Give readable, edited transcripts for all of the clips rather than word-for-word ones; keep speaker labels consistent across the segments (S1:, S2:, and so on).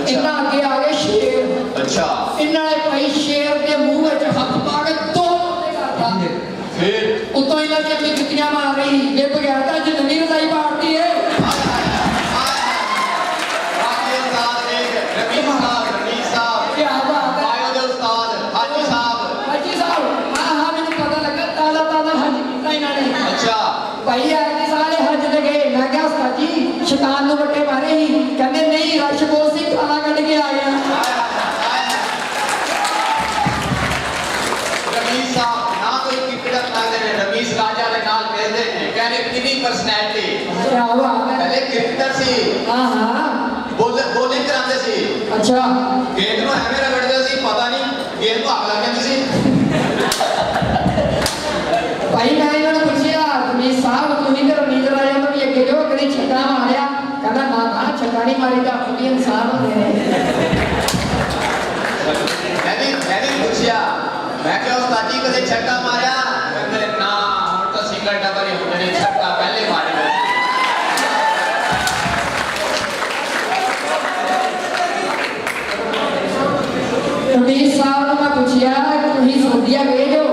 S1: इन्ना आगे आ गए शेर।
S2: अच्छा
S1: इन्होंने भाई शेर के मुंह में हाथ पा के दो
S2: फिर
S1: उतों इन्हों की अपनी जुतियां मार रही ये बगैरता जितनी रजाई मारती है। क्या बात है हाजी साहब। हाँ हाँ मैंने पता लगा ताजा ताजा हज किया इन्होंने।
S2: अच्छा
S1: भाई आगे सारे हज ते गए मैं क्या उस्ताद जी शैतान नूं वट्टे मारे ही कहंदे नहीं रश बोल सी खाना कट के आ गया।
S2: रमीज साहब ना कोई क्रिकेटर लगदे ने रमीज राजा दे नाल खेलदे ने कहने कितनी पर्सनैलिटी
S1: क्या बात है।
S2: पहले क्रिकेटर सी
S1: हाँ हाँ
S2: बॉलिंग करांदे सी
S1: अच्छा
S2: गेंद ਨੂੰ ਐਵੇਂ ਰਗੜਦੇ ਸੀ ਪਤਾ ਨਹੀਂ गेंद ਨੂੰ ਅੱਗ ਲੱਗ ਜਾਂਦੀ ਸੀ।
S1: भाई मैं इन्होंने पूछा रमीज साहब तुम तो रमीज राजा तो भी अगे जो कभी छक्का मारिया कहना ना ना छक्का नहीं मारी तो आप भी इंसान होते हैं।
S2: मैं भी पूछा मैं क्या उस्ताद जी कदे छक्का मारिया कहंदे ना हुण तो सिंगल डबल ही होंदे ने छक्का पहले मारे।
S1: रमीज साहब ने मैं पूछा तुम सऊदीया गए जो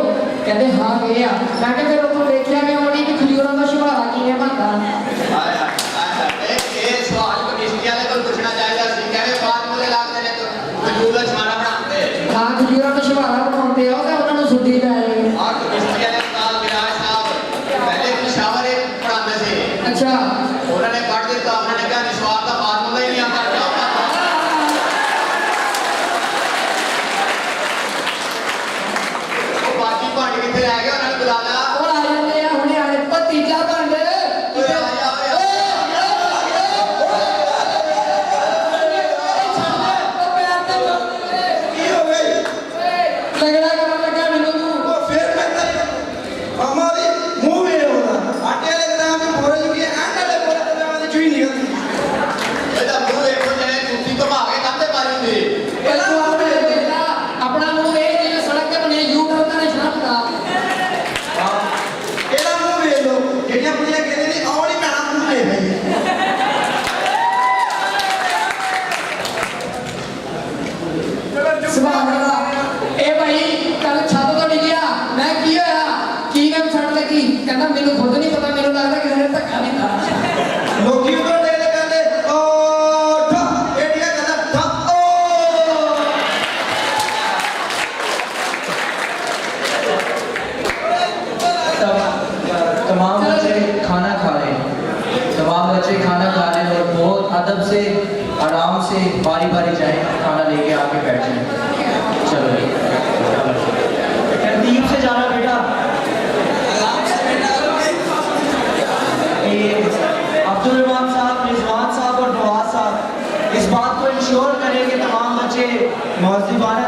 S1: कहते हाँ गए मैं क्या फिर उनको देखिया मैं होनी कि खजूरों का शुभारा किवें बनदा।
S2: ਇਹ ਸਵਾਲ ਕਮਿਸ਼ਨਰੀ ਵਾਲੇ ਕੋਲ ਪੁੱਛਣਾ ਚਾਹੀਦਾ ਸੀ ਕਹਿੰਦੇ ਫਾਰਮੂਲੇ ਲੱਗਦੇ ਨੇ ਖਜੂਰ ਦਾ ਛਾਣਾ ਬਣਾਉਂਦੇ
S1: हाँ खजूरों का शुभारा बनाते हो तो उन्होंने सुड्डी पै गई।
S2: और कमिश्नरी वाले उस्ताद विराज साहब पहले पेशावर पढ़ाते थे
S1: अच्छा
S2: उन्होंने कट दिता उन्होंने कहा निस्वार का फार्मूला ही नहीं आता क्या वो बाकी भांड कितने रह गए उन्होंने बुला लिया
S1: और आ जाते हैं हुणे आए भतीजा भांडे लगड़ा कर लगा मैनू तू
S3: फिर मैं तेरी मामा दी मुंह में होता आटे वाले दाम में बोरे जो कि आटे वाले बोरे दाम में चुई निकलती
S2: ਇਹਦਾ ਮੂੰਹ ਦੇਖੋ ਜਿਹੜੇ ਜੁੱਤੀ ਘੁਮਾ ਕੇ ਕੰਧੇ ਮਾਰੀ ਹੁੰਦੀ
S1: पहला तो आपने देखा अपना मुंह एक जिਵੇਂ सड़क के बने यू टर्न का निशान था।
S3: ਇਹਦਾ ਮੂੰਹ ਵੇਖ ਲੋ ਜਿਹੜੀਆਂ ਕੁੜੀਆਂ ਕਹਿੰਦੇ ਨੇ ਆਉ ਨਹੀਂ ਪੈਣਾ ਮੂੰਹ ਵੇਖ ਲਈ
S1: सुभान अल्लाह ए भाई कल छत तो डिग्या मैं की होया की मैं छड़ लगी कहना मेनू खुद नहीं पता मेनू लगदा किसी ने धक्का नहीं था।
S3: ਲੋਕੀ ਉਧਰ ਦੇ ਦੇ ਕਹਿੰਦੇ ਓ ਠਾ ਇਹਦੀਆਂ ਕਹਿੰਦਾ ਠਾ ਓ
S4: तमाम बच्चे खाना खा रहे हैं तमाम बच्चे खाना खा रहे हैं और बहुत अदब से आराम से बारी बारी जाएं खाना लेके आके बैठ जाएं। चलो तरतीब से जाना बेटा। ये अब्दुल रहमान साहब रिजवान साहब और नवाज साहब इस बात को इंश्योर करें कि तमाम बच्चे मुअज़्ज़िबाना